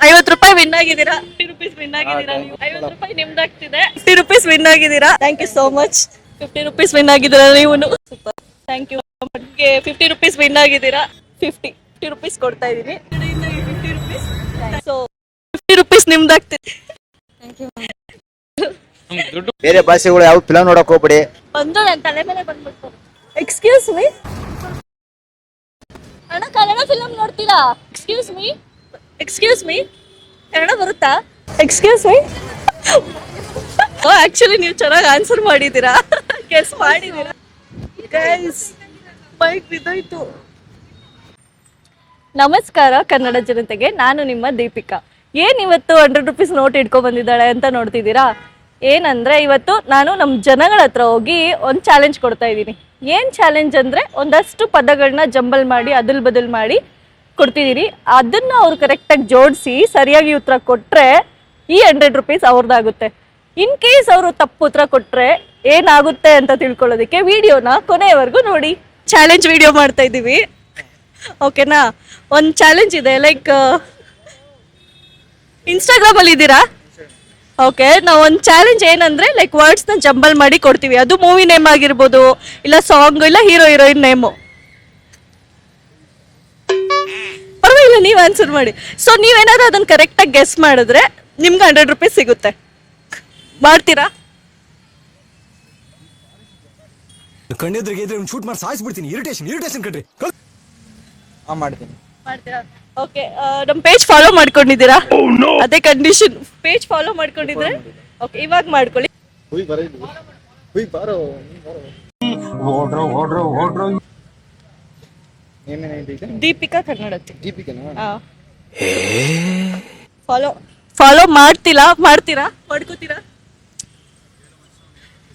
50 ರೂಪಾಯಿ ವಿನ್ ಆಗಿದ್ದೀರಾ. 50 rupees win ಆಗಿದ್ದೀರಾ ನೀವು. 50 ರೂಪಾಯಿ ನಿಮ್ದಾಗ್ತಿದೆ. 50 ರುಪೀಸ್ ವಿನ್ ಆಗಿದ್ದೀರಾ. Thank you so much. 50 rupees win ಆಗಿದ್ದೀರಾ ನೀವು. Super, thank you. 50 rupees win ಆಗಿದ್ದೀರಾ. 50 ರುಪೀಸ್ ಕೊಡ್ತಾ ಇದೀನಿ. 50 ರುಪೀಸ್. ಸೊ 50 ರುಪೀಸ್ ನಿಮ್ದಾಗ್ತಿದೆ. Thank you. ಬೇರೆ ಭಾಷೆಗಳು ಯಾವ ಫಿಲಂ ನೋಡಕ್ ಹೋಗ್ಬೇಡಿ. ಬಂದು ನನ್ನ ತಲೆ ಮೇಲೆ ಬಂದ್ಬಿಟ್ಟು. ಎಕ್ಸ್ಕ್ಯೂಸ್ ಮೀ ಅಣ್ಣ, ಕನ್ನಡ ಫಿಲಂ ನೋಡ್ತೀರಾ? ಎಕ್ಸ್ಕ್ಯೂಸ್ ಮೀ ಕನ್ನಡ ಬರುತ್ತಾ? Excuse me. ಆಕ್ಚುಲಿ ನೀವು ಚೆನ್ನಾಗಿ ಆನ್ಸರ್ ಮಾಡಿದ್ದೀರಾ, ಗೆಸ್ ಮಾಡಿದ್ದೀರಾ. ಗೈಸ್, ಮೈಕ್ ಬಿದ್ದೋಯ್ತು. ನಮಸ್ಕಾರ ಕನ್ನಡ ಜನತೆಗೆ, ನಾನು ನಿಮ್ಮ ದೀಪಿಕಾ. ಇವತ್ತು 100 ರುಪೀಸ್ ನೋಟ್ ಇಟ್ಕೊಂಡ್ ಬಂದಿದ್ದಾಳೆ ಅಂತ ನೋಡ್ತಿದ್ದೀರಾ? ಏನಂದ್ರೆ ಇವತ್ತು ನಾನು ನಮ್ಮ ಜನಗಳ ಹತ್ರ ಹೋಗಿ ಒಂದು ಚಾಲೆಂಜ್ ಕೊಡ್ತಾ ಇದ್ದೀನಿ. ಏನು ಚಾಲೆಂಜ್ ಅಂದರೆ, ಒಂದಷ್ಟು ಪದಗಳನ್ನ ಜಂಬಲ್ ಮಾಡಿ ಅದಲ್ ಬದಲ್ ಮಾಡಿ ಕೊಡ್ತಿದ್ದೀರಿ. ಅದನ್ನ ಅವ್ರು ಕರೆಕ್ಟಾಗಿ ಜೋಡಿಸಿ ಸರಿಯಾಗಿ ಉತ್ತರ ಕೊಟ್ಟರೆ ಈ 100 ರುಪೀಸ್ ಅವ್ರದ್ದಾಗುತ್ತೆ. ಇನ್ ಕೇಸ್ ಅವರು ತಪ್ಪು ಉತ್ತರ ಕೊಟ್ಟರೆ ಏನಾಗುತ್ತೆ ಅಂತ ತಿಳ್ಕೊಳ್ಳೋದಕ್ಕೆ ವಿಡಿಯೋನ ಕೊನೆಯವರೆಗೂ ನೋಡಿ. ಚಾಲೆಂಜ್ ವಿಡಿಯೋ ಮಾಡ್ತಾ ಇದ್ದೀವಿ, ಓಕೆನಾ? ಒಂದು ಚಾಲೆಂಜ್ ಇದೆ, ಲೈಕ್ ಇನ್ಸ್ಟಾಗ್ರಾಮಲ್ಲಿ ಇದ್ದೀರಾ? ಓಕೆ, ನಾವು ಒಂದು ಚಾಲೆಂಜ್ ಏನಂದ್ರೆ ಲೈಕ್ ವರ್ಡ್ಸ್ನ ಜಂಬಲ್ ಮಾಡಿ ಕೊಡ್ತೀವಿ. ಅದು ಮೂವಿ ನೇಮ್ ಆಗಿರ್ಬೋದು, ಇಲ್ಲ ಸಾಂಗ್, ಇಲ್ಲ ಹೀರೋ ಹೀರೋಯಿನ್ ನೇಮು. ಪರವಾಗಿಲ್ಲ, ನೀವು ಆನ್ಸರ್ ಮಾಡಿ. ಸೊ ನೀವೇನಾದ್ರೂ ಅದನ್ನ ಕರೆಕ್ಟಾಗಿ ಗೆಸ್ ಮಾಡಿದ್ರೆ ನಿಮ್ಗೆ 100 ರುಪೀಸ್ ಸಿಗುತ್ತೆ. ಮಾಡ್ತೀರಾ? ಕಣ್ಣೆದ್ರಿಗೆ ಇದ್ರೆ ಒಂದು ಶೂಟ್ ಮಾಡಿ ಸಾಯಿಸ್ಬಿಡ್ತೀನಿ. ಇರಿಟೇಷನ್ ಕಣ್ರಿ. ಮಾಡ್ತೀನಿ. ಮಾಡ್ತೀರಾ? ಓಕೆ, ನಮ್ಮ ಪೇಜ್ ಫಾಲೋ ಮಾಡ್ಕೊಂಡಿದ್ದೀರಾ? ಅದೇ ಕಂಡೀಷನ್, ಪೇಜ್ ಫಾಲೋ ಮಾಡ್ಕೊಂಡಿದ್ರೆ ಓಕೆ, ಇವಾಗ ಮಾಡ್ಕೊಳ್ಳಿ. ದೀಪಿಕಾ ಕನ್ನಡತಿ. ಫಾಲೋ ಮಾಡ್ತೀರಾ? ಮಾಡ್ಕೋತೀರಾ?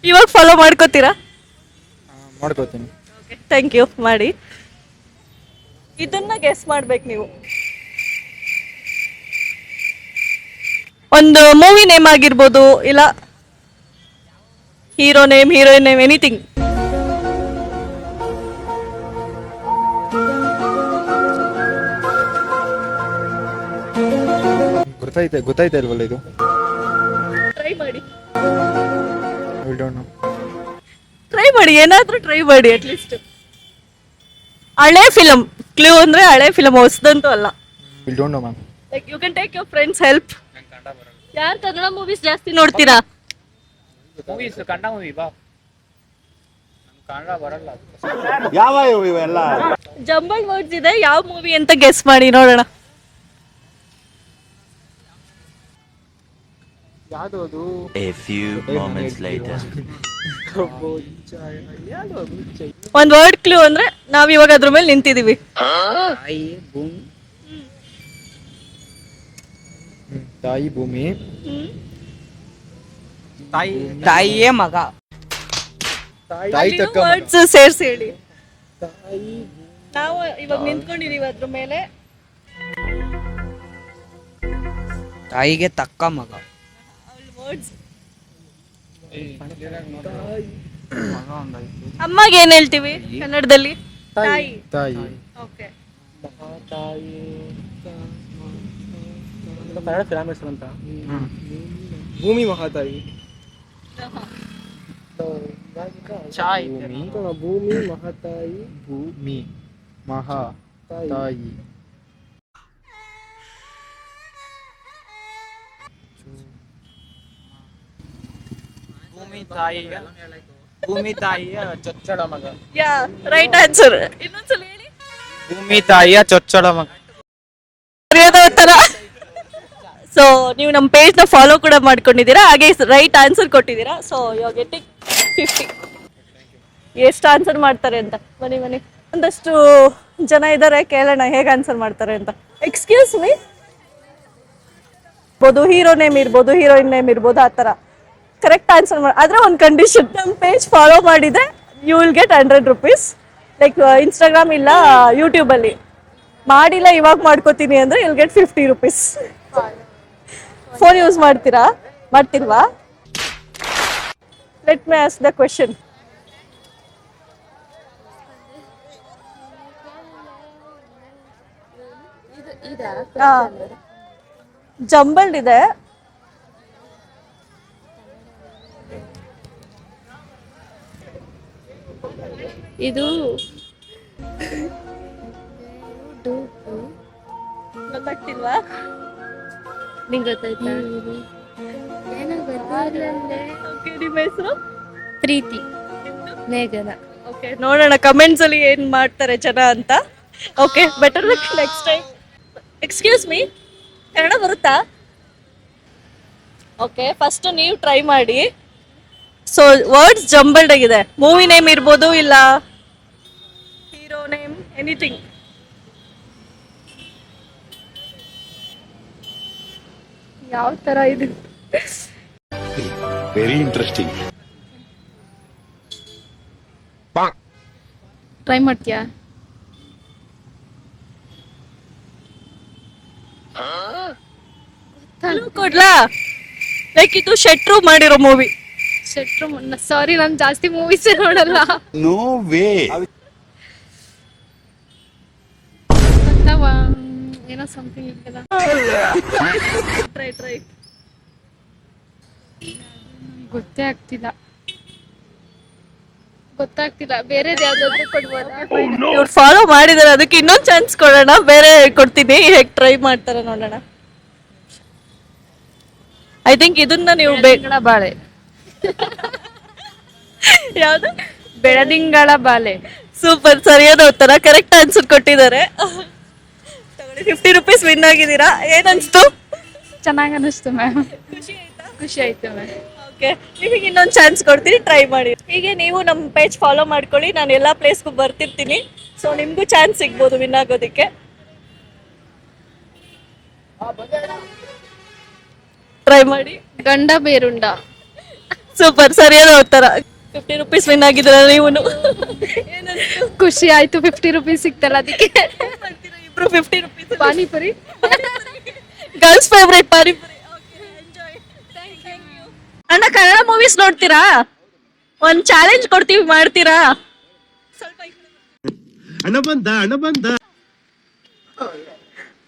ಇವಾಗ ಫಾಲೋ ಮಾಡ್ಕೋತೀರಾ? ಮಾಡ್ಕೋತೀನಿ. Okay, thank you. ಮಾಡಿ. ಇದನ್ನ ಗೆಸ್ ಮಾಡ್ಬೇಕು ನೀವು. ಒಂದು ಮೂವಿ ನೇಮ್ ಆಗಿರ್ಬೋದು, ಇಲ್ಲ hero name, heroine name, anything. ಗೊತ್ತಾಯ್ತಾ ಇಲ್ವಲ್ಲ ಇದು? ಟ್ರೈ ಮಾಡಿ, ಏನಾದ್ರೂ ಟ್ರೈ ಮಾಡಿ ಅಟ್ಲೀಸ್ಟ್. ಹಳೆ ಫಿಲಂ ಕ್ಲೂ ಅಂದ್ರೆ ಹಳೆ ಫಿಲಂ, ಹೊಸದಂತೂ ಅಲ್ಲ. Like you can take your friends help. ಯಾರು ಕನ್ನಡ ಮೂವೀಸ್ ಜಾಸ್ತಿ ನೋಡ್ತೀರಾ? ಕನ್ನಡ ಮೂವಿ ಬಾ, ಕನ್ನಡ ಬರಲ್ಲ. ಯಾವ ಇವೆಲ್ಲ ಜಂಬಲ್ ವರ್ಡ್ಸ್ ಇದೆ, ಯಾವ ಮೂವಿ ಅಂತ ಗೆಸ್ ಮಾಡಿ ನೋಡೋಣ. ಯಾವುದು? A few moments later. ಒಂದ್ ವರ್ಡ್ ಕ್ಲೂ ಅಂದ್ರೆ ನಾವ್ ಇವಾಗ ಅದ್ರ ಮೇಲೆ ನಿಂತಿದೀವಿ. ತಾಯಿ ಭೂಮಿ, ತಾಯಿಯೇ ಮಗ. ತಾಯಿ ತಕ್ಕ ವರ್ಡ್ಸ್ ಸೇರ್ಸಿ ಹೇಳಿ. ನಾವು ಇವಾಗ ನಿಂತ್ಕೊಂಡಿದೀವಿ ಅದ್ರ ಮೇಲೆ. ತಾಯಿಗೆ ತಕ್ಕ ಮಗ. ವರ್ಡ್ಸ್. ಅಮ್ಮಗೆ ಏನ್ ಹೇಳ್ತೀವಿ ಕನ್ನಡದಲ್ಲಿ? ತಾಯಿ. ತಾಯಿ. ಓಕೆ, ಕನ್ನಡ ಫಿಲಂ ಹೆಸರು ಅಂತ. ಭೂಮಿ ಮಹಾತಾಯಿ. ಭೂಮಿ ಮಹಾತಾಯಿ. ಭೂಮಿ ಮಹಾ ತಾಯಿ. ಭೂಮಿ ತಾಯಿಯ ಚೊಚ್ಚಲ ಮಗ. ಯಾ, ರೈಟ್ ಆನ್ಸರ್. ಇನ್ನೊಂದ್ಸಲ ಹೇಳಿ. ಭೂಮಿ ತಾಯಿಯ ಚೊಚ್ಚಲ ಮಗ. ಸೊ ನೀವು ನಮ್ಮ ಪೇಜ್ ನ ಫಾಲೋ ಕೂಡ ಮಾಡ್ಕೊಂಡಿದ್ದೀರಾ, ಹಾಗೆ ರೈಟ್ ಆನ್ಸರ್ ಕೊಟ್ಟಿದ್ದೀರಾ. So you are getting 50. ಎಷ್ಟು ಆನ್ಸರ್ ಮಾಡ್ತಾರೆ ಅಂತ ಬನ್ನಿ. ಒಂದಷ್ಟು ಜನ ಇದ್ದಾರೆ, ಕೇಳೋಣ ಹೇಗೆ ಆನ್ಸರ್ ಮಾಡ್ತಾರೆ ಅಂತ. ಎಕ್ಸ್ಕ್ಯೂಸ್ ಮೀ, ಹೀರೋ ನೇಮ್ ಇರ್ಬೋದು, ಹೀರೋಯಿನ್ ನೇಮ್ ಇರ್ಬೋದು, ಆ ಥರ ಕರೆಕ್ಟ್ ಆನ್ಸರ್ ಮಾಡಿ. ಆದರೆ ಒಂದು ಕಂಡೀಷನ್, ನಮ್ಮ ಪೇಜ್ ಫಾಲೋ ಮಾಡಿದರೆ you will get 100 rupees. Like Instagram ಇಲ್ಲ ಯೂಟ್ಯೂಬಲ್ಲಿ ಮಾಡಿಲ್ಲ, ಇವಾಗ ಮಾಡ್ಕೋತೀನಿ ಅಂದರೆ you will get 50 rupees. Phone use ಮಾಡ್ತಿಲ್ವಾ? Let me ask the question. Jumbled ಇದೆ. ಇದು ಗೊತ್ತಾಗ್ತಿಲ್ವಾ? ನಿಂಗೆ ಗೊತ್ತಾಯ್ತಾ? ಏನೋ ಗೊತ್ತಾಗ್ಲಲ್ಲೇ. Okay, ನಿಮ್ಮ ಹೆಸರು? ಪ್ರೀತಿ ಮೇಘನ. ಓಕೆ, ನೋಡೋಣ ಕಮೆಂಟ್ಸ್ ಅಲ್ಲಿ ಏನ್ ಮಾಡ್ತಾರೆ ಜನ ಅಂತ. Okay, better luck next time. Excuse me, Kannada ಬರುತ್ತಾ? ಓಕೆ, ಫಸ್ಟ್ ನೀವು ಟ್ರೈ ಮಾಡಿ. ಸೊ ವರ್ಡ್ಸ್ ಜಂಬಲ್ಡ್ ಆಗಿದೆ. ಮೂವಿ ನೇಮ್ ಇರ್ಬೋದು, ಇಲ್ಲ ಹೀರೋ ನೇಮ್, ಎನಿಥಿಂಗ್. ಯಾವ ತರ ಇದು? Very interesting. ಟ್ರೈ ಮಾಡ್ತೀಯಾ? ಕೊಡ್ಲಾ? ಲೈಕ್ ಇದು ಶೆಟ್ರು ಮಾಡಿರೋ ಮೂವಿ. ಶೆಟ್ರು. ಸಾರಿ, ನಾನು ಜಾಸ್ತಿ ಮೂವೀಸ್ ನೋಡಲ್ಲ. No way. ಗೊತ್ತಾವಾ? ಏನೋ ಸಮಥಿಂಗ್ ಇದೆಯಲ್ಲ. Try try. ಗೊತ್ತೇ ಗೊತ್ತಾಗ್ತಿಲ್ಲ. ಬೇರೆದು ಯಾವ್ದಾದ್ರು ಕೊಡ್ಬೋದಾ? ಇವ್ರು ಫಾಲೋ ಮಾಡಿದಾರೆ, ಅದಕ್ಕೆ ಇನ್ನೊಂದು ಚಾನ್ಸ್ ಕೊಡೋಣ. ಬೇರೆ ಕೊಡ್ತೀನಿ, ಹೇಗೆ ಟ್ರೈ ಮಾಡ್ತಾರೆ ನೋಡೋಣ. ಐ ಥಿಂಕ್ ಇದನ್ನ ನೀವು ಬಾಳೆ. ಯಾವ್ದು? ಬೆಳದಿಂಗಳ ಬಾಲೆ. ಸೂಪರ್, ಸರಿಯಾದ ಉತ್ತರ, ಕರೆಕ್ಟ್ ಆನ್ಸರ್ ಕೊಟ್ಟಿದ್ದಾರೆ. ತಗೊಳ್ಳಿ, 50 ರೂಪೀಸ್ ವಿನ್ ಆಗಿದ್ದೀರಾ. ಏನನ್ಸ್ತು? ಚೆನ್ನಾಗಿ ಅನಿಸ್ತು ಮ್ಯಾಮ್. ಖುಷಿ ಆಯ್ತು ಮ್ಯಾಮ್. ಓಕೆ, ನಿಮಗೆ ಇನ್ನೊಂದು ಚಾನ್ಸ್ ಕೊಡ್ತೀನಿ, ಟ್ರೈ ಮಾಡಿ. ಹೀಗೆ ನೀವು ನಮ್ಮ ಪೇಜ್ ಫಾಲೋ ಮಾಡ್ಕೊಳ್ಳಿ, ನಾನು ಎಲ್ಲ ಪ್ಲೇಸ್ಗೂ ಬರ್ತಿರ್ತೀನಿ. ಸೊ ನಿಮಗೂ ಚಾನ್ಸ್ ಸಿಗ್ಬೋದು ವಿನ್ ಆಗೋದಕ್ಕೆ. ಟ್ರೈ ಮಾಡಿ. ಗಂಡ ಬೇರುಂಡ. ಸೂಪರ್, ಸರಿಯಾದ ಉತ್ತರ. 50 ರೂಪೀಸ್ ವಿನ್ ಆಗಿದ್ದೀರಾ ನೀವು. ಖುಷಿ ಆಯ್ತು, 50 ರೂಪೀಸ್ ಸಿಕ್ತಲ್ಲ ಅದಕ್ಕೆ. ಇಬ್ರು 50 rupees. Panipuri, girls favourite panipuri. ಅಣ್ಣ, ಕನ್ನಡ ಮೂವೀಸ್ ನೋಡ್ತೀರಾ? ಒಂದ್ ಚಾಲೆಂಜ್ ಕೊಡ್ತೀವಿ, ಮಾಡ್ತೀರಾ?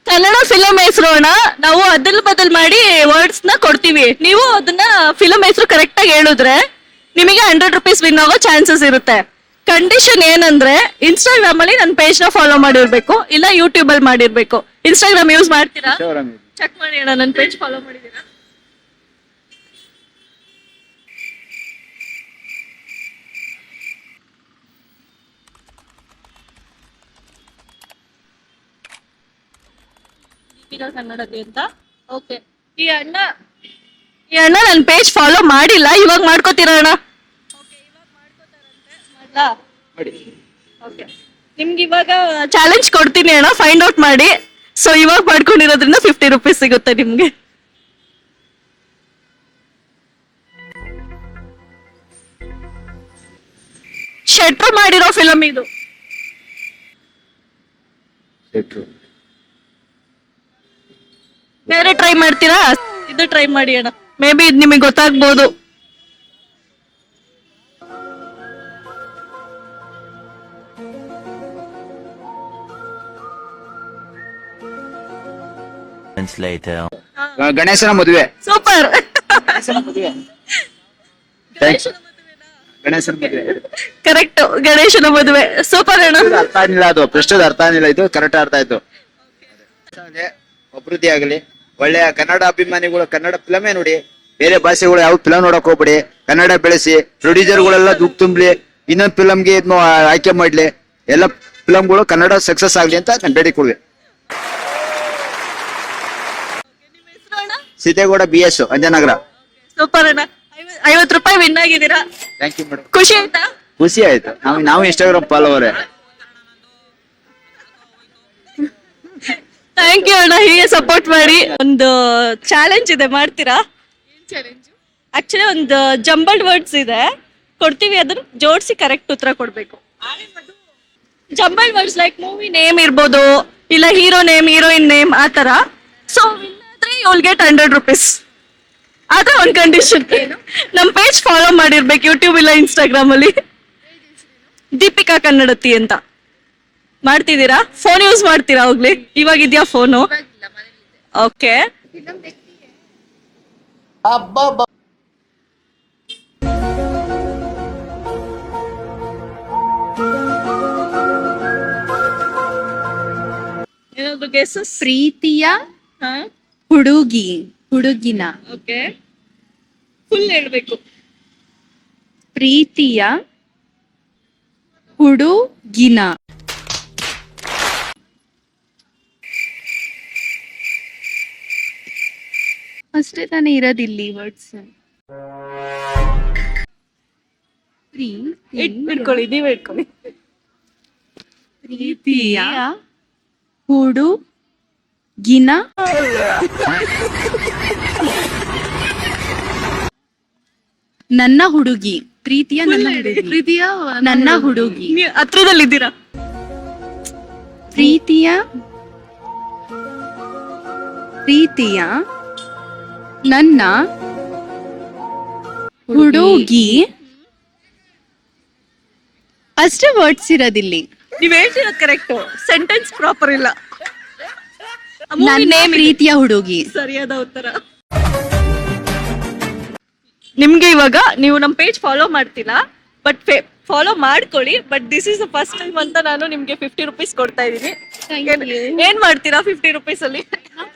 ಕನ್ನಡ ಫಿಲಂ ಹೆಸರು ಅಣ್ಣ, ನಾವು ಅದಲ್ ಬದಲ್ ಮಾಡಿ ವರ್ಡ್ಸ್ ನ ಕೊಡ್ತೀವಿ. ನೀವು ಅದನ್ನ ಫಿಲಂ ಹೆಸರು ಕರೆಕ್ಟ್ ಆಗಿ ಹೇಳಿದ್ರೆ ನಿಮಗೆ 100 ರೂಪೀಸ್ ವಿನ್ ಆಗೋ ಚಾನ್ಸಸ್ ಇರುತ್ತೆ. ಕಂಡೀಷನ್ ಏನಂದ್ರೆ ಇನ್ಸ್ಟಾಗ್ರಾಮ್ ಅಲ್ಲಿ ನನ್ನ ಪೇಜ್ ನ ಫಾಲೋ ಮಾಡಿರ್ಬೇಕು, ಇಲ್ಲ ಯೂಟ್ಯೂಬ್ ಅಲ್ಲಿ ಮಾಡಿರ್ಬೇಕು. ಇನ್ಸ್ಟಾಗ್ರಾಮ್ ಯೂಸ್ ಮಾಡ್ತೀರಾ? ಚೆಕ್ ಮಾಡಿ ಅಣ್ಣ, ನನ್ನ ಪೇಜ್ ಫಾಲೋ ಮಾಡಿದೀರಾ? ಕನ್ನಡತಿ ಅಂತ. ಓಕೆ, ಈ ಅಣ್ಣ ನನ್ನ ಪೇಜ್ ಫಾಲೋ ಮಾಡಿಲ್ಲ, ಇವಾಗ ಮಾಡ್ಕೋತೀರಾ ಅಣ್ಣ? ಓಕೆ, ನಿಮ್ಗೆ ಇವಾಗ ಚಾಲೆಂಜ್ ಕೊಡ್ತೀನಿ ಅಣ್ಣ, ಫೈಂಡ್ ಔಟ್ ಮಾಡಿ. ಸೊ ಇವಾಗ ಮಾಡ್ಕೊಂಡಿರೋದ್ರಿಂದ 50 ರೂಪೀಸ್ ಸಿಗುತ್ತೆ ನಿಮ್ಗೆ. ಶೆಟ್ರು ಮಾಡಿರೋ ಫಿಲಂ ಇದು. ಬೇರೆ ಟ್ರೈ ಮಾಡ್ತೀರಾ? ಇದು ಟ್ರೈ ಮಾಡಿ ಅಣ್ಣ, ಮೇ ಬಿ ಇದು ನಿಮಗೆ ಗೊತ್ತಾಗ್ಬೋದು. Moments later. ಗಣೇಶನ ಮದುವೆ. ಸೂಪರ್. ಗಣೇಶನ ಮದುವೆ ಕರೆಕ್ಟ್, ಗಣೇಶನ ಮದುವೆ. ಸೂಪರ್ ಅಣ್ಣ. ಅರ್ಥ ಆಗಿಲ್ಲ, ಅದು ಪ್ರಶ್ನೆ ಅರ್ಥ ಆಗಿಲ್ಲ, ಇದು ಕರೆಕ್ಟ್ ಅರ್ಥ ಆಯ್ತು. ಅಭಿವೃದ್ಧಿ ಆಗಲಿ. ಒಳ್ಳೆಯ ಕನ್ನಡ ಅಭಿಮಾನಿಗಳು ಕನ್ನಡ ಫಿಲಮೇ ನೋಡಿ, ಬೇರೆ ಭಾಷೆಗಳು ಯಾವ ಫಿಲಮ್ ನೋಡಕ್ ಹೋಗ್ಬಿಡಿ. ಕನ್ನಡ ಬೆಳೆಸಿ, ಪ್ರೊಡ್ಯೂಸರ್ಗಳೆಲ್ಲ ದುಡ್ಡು ತುಂಬಲಿ, ಇನ್ನೊಂದು ಫಿಲಮ್ಗೆ ಇದನ್ನು ಆಯ್ಕೆ ಮಾಡ್ಲಿ. ಎಲ್ಲ ಫಿಲಮ್ಗಳು ಕನ್ನಡ ಸಕ್ಸಸ್ ಆಗ್ಲಿ ಅಂತ ನಾನು ಬೇಡಿಕೊಳ್ಳಿ. ಸೀತೆಗೌಡ BS, ಅಂಜನಗರ. ಸೂಪರ್ ಅಣ್ಣ, 50 ರೂಪಾಯಿ ವಿನ್ ಆಗಿದ್ದೀರಾ. Thank you madam. ಖುಷಿ ಆಯ್ತಾ? ಖುಷಿ ಆಯ್ತು. ನಾವು ಇನ್ಸ್ಟಾಗ್ರಾಮ್ ಫಾಲೋವರೇ. ಥ್ಯಾಂಕ್ ಯು ಅಣ್ಣ, ಹೀಗೆ ಸಪೋರ್ಟ್ ಮಾಡಿ. ಒಂದು ಚಾಲೆಂಜ್ ಇದೆ, ಮಾಡ್ತೀರಾ? ಆಕ್ಚುಲಿ ಒಂದು ಜಂಬಲ್ಡ್ ವರ್ಡ್ಸ್ ಇದೆ, ಕೊಡ್ತೀವಿ, ಅದನ್ನ ಜೋಡಿಸಿ ಕರೆಕ್ಟ್ ಉತ್ತರ ಕೊಡ್ಬೇಕು. Jumbled words like movie name ಇರ್ಬೋದು, ಇಲ್ಲ ಹೀರೋ ನೇಮ್, ಹೀರೋಯಿನ್ ನೇಮ್, ಆ ತರ. So you will get 100 rupees. ಅದೇ ಒಂದು ಕಂಡೀಷನ್, ನಮ್ ಪೇಜ್ ಫಾಲೋ ಮಾಡಿರ್ಬೇಕು, ಯೂಟ್ಯೂಬ್ ಇಲ್ಲ ಇನ್ಸ್ಟಾಗ್ರಾಮ್ ಅಲ್ಲಿ. ದೀಪಿಕಾ ಕನ್ನಡತಿ ಅಂತ. ಮಾಡ್ತಿದ್ದೀರಾ? ಫೋನ್ ಯೂಸ್ ಮಾಡ್ತೀರಾ ಹೋಗ್ಲಿ? ಇವಾಗ ಇದೆಯಾ ಫೋನು? ಓಕೆ, ಏನಾದ್ರು ಗೆಸಸ್? ಪ್ರೀತಿಯ ಹಾ, ಹುಡುಗಿನ ಓಕೆ, ಫುಲ್ ಹೇಳ್ಬೇಕು. ಪ್ರೀತಿಯ ಹುಡುಗಿನ. ಅಷ್ಟೇ ತಾನೇ ಇರೋದಿಲ್ಲಿ ವರ್ಡ್ಸ್. ಇಟ್ಕೊಳ್ಳಿ, ನೀವ್ ಇಟ್ಕೊಳ್ಳಿ. ಪ್ರೀತಿಯ ಹುಡುಗಿನ. ನನ್ನ ಹುಡುಗಿ. ಪ್ರೀತಿಯ ನನ್ನ ಹುಡುಗಿ. ಪ್ರೀತಿಯ ನನ್ನ ಹುಡುಗಿ. ನೀವ್ ಹತ್ರದಲ್ಲಿದ್ದೀರಾ. ಪ್ರೀತಿಯ ನನ್ನ ಹುಡುಗಿ. ಅಷ್ಟೇ ವರ್ಡ್ಸ್ ಇರೋದಿಲ್ಲಿ. ನೀವ್ ಹೇಳ್ತಿರೋದ್ ಕರೆಕ್ಟ್, ಸೆಂಟೆನ್ಸ್ ಪ್ರಾಪರ್ ಇಲ್ಲ. ನನ್ನ ಪ್ರೀತಿಯ ಹುಡುಗಿ. ಸರಿಯಾದ ಉತ್ತರ. ನಿಮ್ಗೆ ಇವಾಗ ನೀವು ನಮ್ ಪೇಜ್ ಫಾಲೋ ಮಾಡ್ತಿಲ್ಲ, ಬಟ್ ಫಾಲೋ ಮಾಡ್ಕೊಳ್ಳಿ. But this is the first time ಅಂತ ನಾನು ನಿಮ್ಗೆ 50 rupees ಕೊಡ್ತಾ ಇದೀನಿ. ಏನ್ ಮಾಡ್ತೀರಾ 50 rupees ಅಲ್ಲಿ?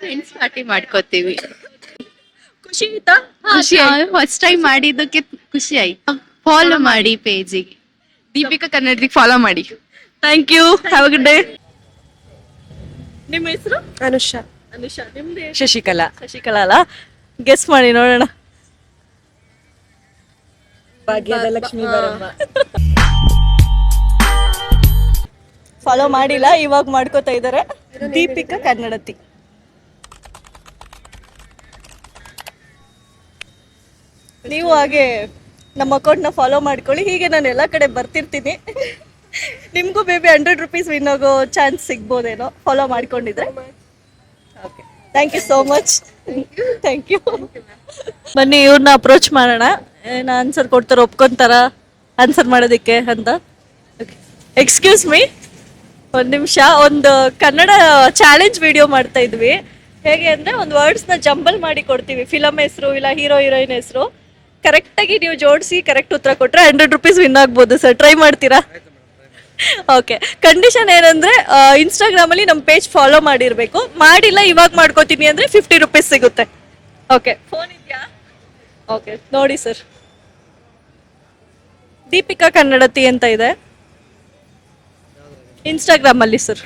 ಫ್ರೆಂಡ್ಸ್ ಪಾರ್ಟಿ ಮಾಡ್ಕೋತೀವಿ. ಖುಷಿ ಆಯ್ತಾ? ಫಸ್ಟ್ ಟೈಮ್ ಮಾಡಿದ್ದಕ್ಕೆ ಖುಷಿ ಆಯ್ತು. ಫಾಲೋ ಮಾಡಿ ಪೇಜಿಗೆ, ದೀಪಿಕಾ ಕನ್ನಡದಿಗೆ ಫಾಲೋ ಮಾಡಿ. Thank you, have a good day. ನಿಮ್ಮ ಹೆಸರು? ಅನುಷಾ. ಅನುಷಾ. ನಿಮ್ದು? ಶಶಿಕಲಾ. ಶಶಿಕಲಾ ಅಲ್ಲ? ಗೆಸ್ ಮಾಡಿ ನೋಡೋಣ. ಭಾಗ್ಯದ ಲಕ್ಷ್ಮೀ ಬರಮ್ಮ. ಫಾಲೋ ಮಾಡಿಲ್ಲ, ಇವಾಗ ಮಾಡ್ಕೋತಾ ಇದಾರೆ. ದೀಪಿಕಾ ಕನ್ನಡತಿ. ನೀವು ಹಾಗೆ ನಮ್ಮ ಅಕೌಂಟ್ನ ಫಾಲೋ ಮಾಡ್ಕೊಳ್ಳಿ. ಹೀಗೆ ನಾನು ಎಲ್ಲ ಕಡೆ ಬರ್ತಿರ್ತೀನಿ. ನಿಮಗೂ ಬೇಬಿ 100 rupees ವಿನ್ ಆಗೋ ಚಾನ್ಸ್ ಸಿಗ್ಬೋದೇನೋ ಫಾಲೋ ಮಾಡ್ಕೊಂಡಿದ್ರೆ. Okay, thank you so much. Thank you. ಬನ್ನಿ ಇವ್ರನ್ನ ಅಪ್ರೋಚ್ ಮಾಡೋಣ. ಏನು ಆನ್ಸರ್ ಕೊಡ್ತಾರ, ಒಪ್ಕೊಂತಾರ ಆನ್ಸರ್ ಮಾಡೋದಕ್ಕೆ ಅಂತ. ಎಕ್ಸ್ಕ್ಯೂಸ್ ಮೀ, ಒಂದು ನಿಮಿಷ. ಒಂದು ಕನ್ನಡ ಚಾಲೆಂಜ್ ವಿಡಿಯೋ ಮಾಡ್ತಾ ಇದ್ವಿ. ಹೇಗೆ ಅಂದರೆ ಒಂದು ವರ್ಡ್ಸ್ನ ಜಂಬಲ್ ಮಾಡಿ ಕೊಡ್ತೀವಿ, ಫಿಲಮ್ ಹೆಸರು ಇಲ್ಲ ಹೀರೋ ಹೀರೋಯಿನ್ ಹೆಸರು. ಕರೆಕ್ಟಾಗಿ ನೀವು ಜೋಡಿಸಿ ಕರೆಕ್ಟ್ ಉತ್ತರ ಕೊಟ್ಟರೆ 100 rupees ವಿನ್ ಆಗ್ಬೋದು ಸರ್. ಟ್ರೈ ಮಾಡ್ತೀರಾ? ಓಕೆ. ಕಂಡೀಷನ್ ಏನಂದ್ರೆ ಇನ್ಸ್ಟಾಗ್ರಾಮಲ್ಲಿ ನಮ್ಮ ಪೇಜ್ ಫಾಲೋ ಮಾಡಿರಬೇಕು. ಮಾಡಿಲ್ಲ ಇವಾಗ ಮಾಡ್ಕೋತೀನಿ ಅಂದರೆ 50 rupees ಸಿಗುತ್ತೆ. ಓಕೆ, ಫೋನ್ ಇದೆಯಾ? ಓಕೆ, ನೋಡಿ ಸರ್, ದೀಪಿಕಾ ಕನ್ನಡತಿ ಅಂತ ಇದೆ ಇನ್ಸ್ಟಾಗ್ರಾಮಲ್ಲಿ ಸರ್.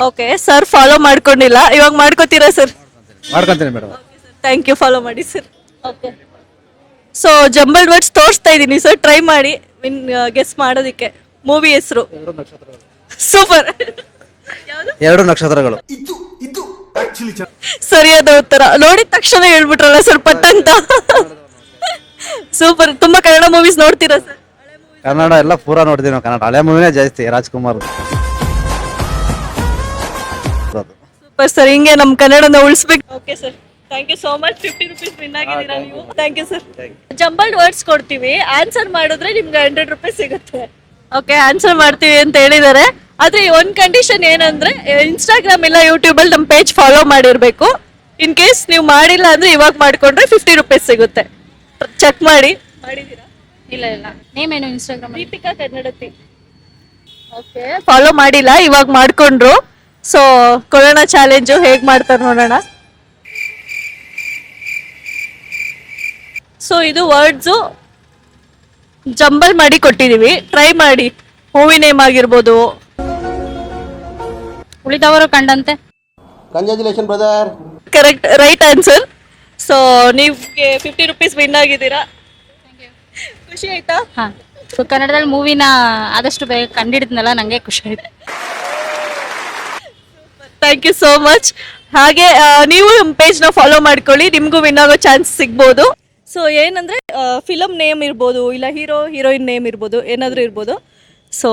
ಓಕೆ ಸರ್, ಫಾಲೋ ಮಾಡ್ಕೊಂಡಿಲ್ಲ, ಇವಾಗ ಮಾಡ್ಕೋತೀರಾ ಸರ್? ಮಾಡ್ಕೊಂತೀನಿ ಮೇಡಮ್. ಥ್ಯಾಂಕ್ ಯು, ಫಾಲೋ ಮಾಡಿ sir. Okay, so jumbled words ತೋರಿಸ್ತಾ ಇದ್ದೀನಿ ಸರ್, ಟ್ರೈ ಮಾಡಿ ಗೆಸ್ ಮಾಡೋದಕ್ಕೆ. ಮೂವಿ ಹೆಸರು? ಸೂಪರ್. ಎರಡು ನಕ್ಷತ್ರಗಳು. ಸರಿಯಾದ ಉತ್ತರ. ನೋಡಿದ ತಕ್ಷಣ ಹೇಳ್ಬಿಟ್ರಲ್ಲ ಸರ್ ಪಟ್ ಅಂತ. ಸೂಪರ್. ತುಂಬಾ ಕನ್ನಡ ಮೂವೀಸ್ ನೋಡ್ತೀರಾ ಸರ್? ಕನ್ನಡ ಎಲ್ಲ ಪೂರಾ ನೋಡ್ತೀವಿ ನಾವು. ಕನ್ನಡ ಹಳೆ ಮೂವಿನೇ ಜಾಸ್ತಿ, ರಾಜ್ಕುಮಾರ್. ಸೂಪರ್ ಸರ್, ಹಿಂಗೆ ನಮ್ಮ ಕನ್ನಡನ ಉಳಿಸ್ಬೇಕು. Okay sir, thank you so much. 50 rupees win ಆಗಿದ್ದೀರಾ ನೀವು. Thank you sir. Jumbled words ಕೊಡ್ತೀವಿ, ಆನ್ಸರ್ ಮಾಡಿದ್ರೆ ನಿಮ್ಗೆ 100 rupees ಸಿಗುತ್ತೆ. ಓಕೆ, ಆನ್ಸರ್ ಮಾಡ್ತೀವಿ ಅಂತ ಹೇಳಿದ್ದಾರೆ. ಆದ್ರೆ ಒಂದ್ ಕಂಡೀಷನ್ ಏನಂದ್ರೆ ಇನ್ಸ್ಟಾಗ್ರಾಮ್ ಇಲ್ಲ ಯೂಟ್ಯೂಬ್ ಅಲ್ಲಿ ನಮ್ಮ ಪೇಜ್ ಫಾಲೋ ಮಾಡಿರ್ಬೇಕು. ಇನ್ ಕೇಸ್ ನೀವು ಮಾಡಿಲ್ಲ ಅಂದ್ರೆ ಇವಾಗ ಮಾಡ್ಕೊಂಡ್ರೆ 50 rupees ಸಿಗುತ್ತೆ. ಚೆಕ್ ಮಾಡಿ. ಮಾಡಿದೀರಾ? ಇಲ್ಲ ಇಲ್ಲ. ನೇಮ್ ಏನು ಇನ್ಸ್ಟಾಗ್ರಾಮ್? ದೀಪಿಕಾ ಕನ್ನಡತಿ. ಓಕೆ, ಫಾಲೋ ಮಾಡಿಲ್ಲ, ಇವಾಗ ಮಾಡ್ಕೊಂಡ್ರು. ಸೊ ಕೊರೋನಾ ಚಾಲೆಂಜು ಹೇಗ್ ಮಾಡ್ತಾರೆ ನೋಡೋಣ. ಸೊ ಇದು ವರ್ಡ್ಸು ಜಂಬಲ್ ಮಾಡಿ ಕೊಟ್ಟಿದೀವಿ, ಟ್ರೈ ಮಾಡಿ. ಮೂವಿ ನೇಮ್ ಆಗಿರ್ಬೋದು. ಉಳಿದವರು ಕಂಡಂತೆ. Congratulation brother. Correct, right answer. So ನೀವ್ಗೆ 50 rupees ವಿನ್ ಆಗಿದ್ದೀರಾ. ಖುಷಿ ಆಯ್ತಾ? ಹಾ, ಕನ್ನಡದಲ್ಲಿ ಮೂವಿನ ಆದಷ್ಟು ಬೇಗ ಕಂಡಿಡಿದ್ನಲ್ಲ, ನಂಗೆ ಖುಷಿ ಆಯ್ತು. Thank you so much. ಹಾಗೆ ನೀವು ನಮ್ಮ ಪೇಜ್ನ ಫಾಲೋ ಮಾಡ್ಕೊಳ್ಳಿ, ನಿಮಗೂ ವಿನ್ ಆಗೋ ಚಾನ್ಸ್ ಸಿಗ್ಬೋದು. ಸೊ ಏನಂದ್ರೆ ಫಿಲಮ್ ನೇಮ್ ಇರ್ಬೋದು, ಇಲ್ಲ ಹೀರೋ ಹೀರೋಯಿನ್ ನೇಮ್ ಇರ್ಬೋದು, ಏನಾದರೂ ಇರ್ಬೋದು. ಸೊ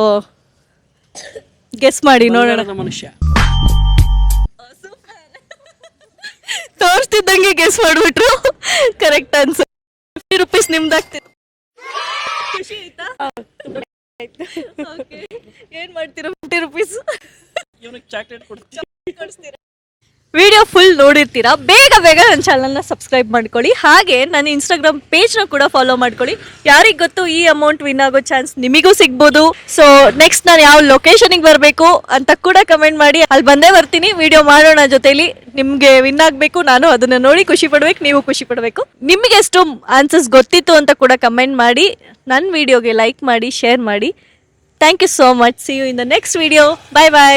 ಗೆಸ್ ಮಾಡಿ ನೋಡೋಣ. ಮನುಷ್ಯ. ತೋರಿಸ್ತಿದ್ದಂಗೆ ಗೆಸ್ ಮಾಡ್ಬಿಟ್ರು. Correct answer. 50 rupees ನಿಮ್ದಾಗ್ತಿದೆ. ಖುಷಿ ಆಯ್ತಾ? ಏನ್ ಮಾಡ್ತೀರಾ 50 ರುಪೀಸ್ ಚಾಕ್ಲೇಟ್ ವಿಡಿಯೋ ಫುಲ್ ನೋಡಿರ್ತೀರಾ. ಬೇಗ ಬೇಗ ನನ್ನ ಚಾನಲ್ನ ಸಬ್ಸ್ಕ್ರೈಬ್ ಮಾಡ್ಕೊಳ್ಳಿ. ಹಾಗೆ ನನ್ನ ಇನ್ಸ್ಟಾಗ್ರಾಮ್ ಪೇಜ್ನ ಕೂಡ ಫಾಲೋ ಮಾಡ್ಕೊಳ್ಳಿ. ಯಾರಿಗೆ ಗೊತ್ತು ಈ ಅಮೌಂಟ್ ವಿನ್ ಆಗೋ ಚಾನ್ಸ್ ನಿಮಗೂ ಸಿಗ್ಬೋದು. ಸೊ ನೆಕ್ಸ್ಟ್ ನಾನು ಯಾವ ಲೊಕೇಶನಿಗೆ ಬರಬೇಕು ಅಂತ ಕೂಡ ಕಮೆಂಟ್ ಮಾಡಿ. ಅಲ್ಲಿ ಬಂದೇ ಬರ್ತೀನಿ, ವಿಡಿಯೋ ಮಾಡೋಣ ಜೊತೆಲಿ. ನಿಮಗೆ ವಿನ್ ಆಗಬೇಕು, ನಾನು ಅದನ್ನ ನೋಡಿ ಖುಷಿ ಪಡ್ಬೇಕು, ನೀವು ಖುಷಿ ಪಡಬೇಕು. ನಿಮಗೆ ಎಷ್ಟು ಆನ್ಸರ್ಸ್ ಗೊತ್ತಿತ್ತು ಅಂತ ಕೂಡ ಕಮೆಂಟ್ ಮಾಡಿ. ನನ್ನ ವಿಡಿಯೋಗೆ ಲೈಕ್ ಮಾಡಿ, ಶೇರ್ ಮಾಡಿ. Thank you so much. See you in the next video. Bye bye.